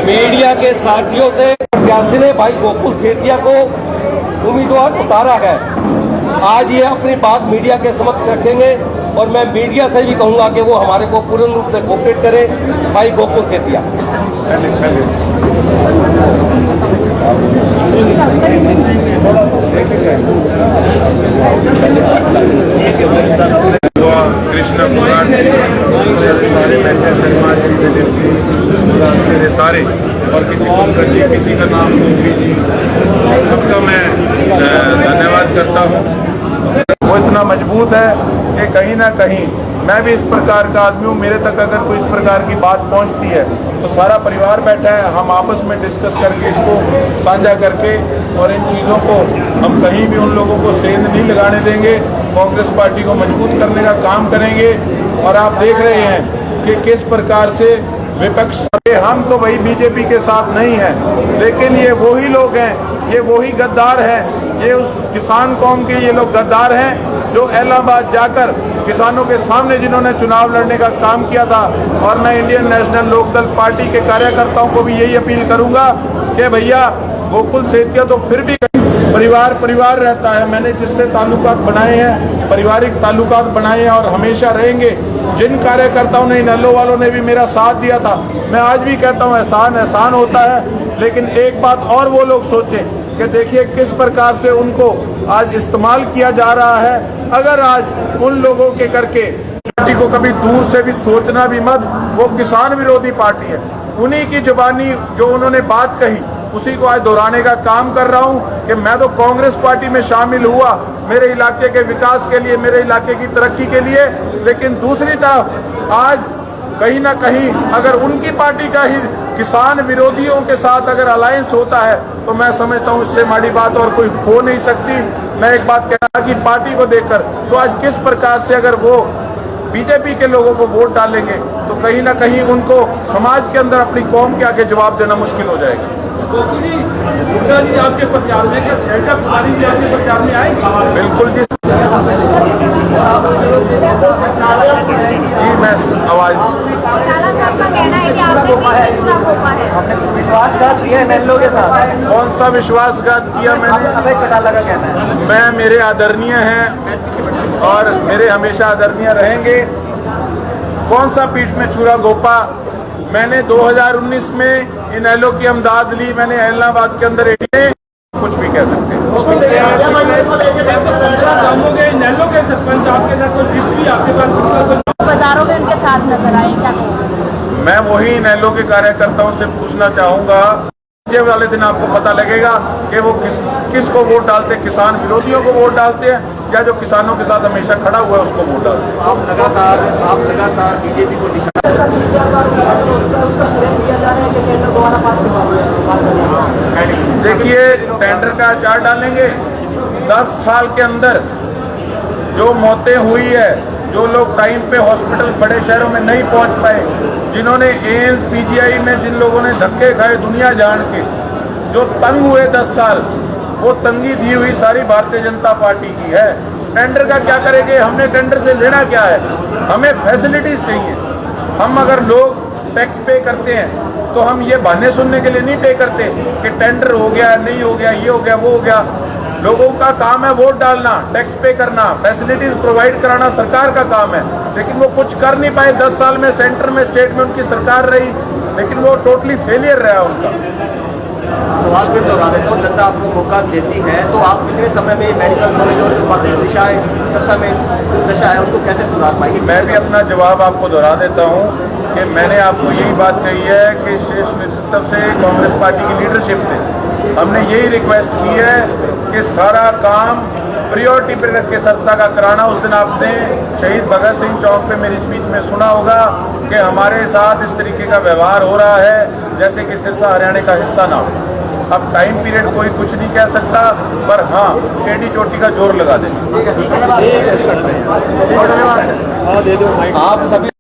Media के साथियों से प्रत्याशी ने भाई गोकुल सेतिया को उम्मीदवार उतारा है। आज ये अपनी बात मीडिया के समक्ष रखेंगे और मैं मीडिया से भी कहूंगा कि वो हमारे को पूर्ण रूप से कोऑपरेट करे। भाई गोकुल सेतिया कृष्ण पुराण सारे सारे और किसी पंकज जी, किसी का नाम गोपी जी, सबका मैं धन्यवाद करता हूँ। वो इतना मजबूत है कि कहीं ना कहीं मैं भी इस प्रकार का आदमी हूँ। मेरे तक अगर कोई इस प्रकार की बात पहुँचती है तो सारा परिवार बैठा है, हम आपस में डिस्कस करके इसको साझा करके और इन चीज़ों को हम कहीं भी उन लोगों को सेंध नहीं लगाने देंगे। कांग्रेस पार्टी को मजबूत करने का काम करेंगे। और आप देख रहे हैं कि किस प्रकार से विपक्ष, हम तो भाई बीजेपी के साथ नहीं हैं, लेकिन ये वही लोग हैं, ये वही गद्दार हैं, ये उस किसान कौम के ये लोग गद्दार हैं जो इलाहाबाद जाकर किसानों के सामने जिन्होंने चुनाव लड़ने का काम किया था। और मैं इंडियन नेशनल लोकदल पार्टी के कार्यकर्ताओं को भी यही अपील करूंगा कि भैया गोकुल सेतिया तो फिर भी परिवार रहता है। मैंने जिससे ताल्लुकात बनाए हैं, पारिवारिक ताल्लुकात बनाए हैं और हमेशा रहेंगे। जिन कार्यकर्ताओं ने, इनेलो वालों ने भी मेरा साथ दिया था, मैं आज भी कहता हूँ एहसान होता है। लेकिन एक बात और वो लोग सोचें कि देखिए किस प्रकार से उनको आज इस्तेमाल किया जा रहा है। अगर आज उन लोगों के करके पार्टी को कभी दूर से भी सोचना भी मत, वो किसान विरोधी पार्टी है। उन्हीं की जुबानी जो उन्होंने बात कही उसी को आज दोहराने का काम कर रहा हूं कि मैं तो कांग्रेस पार्टी में शामिल हुआ मेरे इलाके के विकास के लिए, मेरे इलाके की तरक्की के लिए। लेकिन दूसरी तरफ आज कहीं ना कहीं अगर उनकी पार्टी का ही किसान विरोधियों के साथ अगर अलायंस होता है तो मैं समझता हूं इससे बड़ी बात और कोई हो नहीं सकती। मैं एक बात कह रहा कि पार्टी को देखकर तो आज किस प्रकार से अगर वो बीजेपी के लोगों को वोट डालेंगे तो कहीं ना कहीं उनको समाज के अंदर अपनी कौम के आगे जवाब देना मुश्किल हो जाएगा। जी आपके प्रचार में क्या शहर कुमारी जी आपके प्रचार में आएंगे? बिल्कुल जी मैं आवाज विश्वासघात किया एमएलए के साथ। कौन सा विश्वासघात किया मैंने? अभय चौटाला का कहना है। मैं, मेरे आदरणीय हैं और मेरे हमेशा आदरणीय रहेंगे। कौन सा पीठ में छुरा घोपा? मैंने 2019 में इनेलो की अमदाद ली, मैंने इलाहाबाद के अंदर कुछ भी कह सकते हैं। बाजारों में उनके साथ नजर आए क्या? मैं वही इनेलो के कार्यकर्ताओं से पूछना चाहूंगा, ये वाले दिन आपको पता लगेगा कि वो किसको वोट डालते हैं, किसान विरोधियों को वोट डालते हैं या जो किसानों के साथ हमेशा खड़ा हुआ है उसको वोट डालते हैं। आप लगातार बीजेपी को देखिए, टेंडर का आचार डालेंगे। 10 साल के अंदर जो मौतें हुई है, जो लोग टाइम पे हॉस्पिटल बड़े शहरों में नहीं पहुंच पाए, जिन्होंने एम्स पीजीआई में जिन लोगों ने धक्के खाए दुनिया जान के, जो तंग हुए 10 साल, वो तंगी दी हुई सारी भारतीय जनता पार्टी की है। टेंडर का क्या करेंगे? हमने टेंडर से लेना क्या है? हमें फैसिलिटीज चाहिए। हम अगर लोग टैक्स पे करते हैं तो हम ये बहाने सुनने के लिए नहीं पे करते कि टेंडर हो गया, नहीं हो गया, ये हो गया, वो हो गया। लोगों का काम है वोट डालना, टैक्स पे करना, फैसिलिटीज प्रोवाइड कराना सरकार का काम है। लेकिन वो कुछ कर नहीं पाए। 10 साल में सेंटर में, स्टेट में उनकी सरकार रही, लेकिन वो टोटली फेलियर रहा उनका। सवाल फिर दोहरा देता हूँ, जनता आपको मौका देती है तो आप कितने समय में मेडिकल कॉलेज और बाकी दिशाएं दशा है उनको कैसे सुधार पाएंगे? मैं भी अपना जवाब आपको दोहरा देता हूँ कि मैंने आपको यही बात कही है कि शीर्ष नेतृत्व से, कांग्रेस पार्टी की लीडरशिप से हमने यही रिक्वेस्ट की है कि सारा काम प्रायोरिटी पर रख के सरसा का कराना। उस दिन आपने शहीद भगत सिंह चौक पे मेरी स्पीच में सुना होगा कि हमारे साथ इस तरीके का व्यवहार हो रहा है जैसे कि सिरसा हरियाणा का हिस्सा ना हो। अब टाइम पीरियड कोई कुछ नहीं कह सकता, पर हाँ टेढ़ी चोटी का जोर लगा देंगे। आप सभी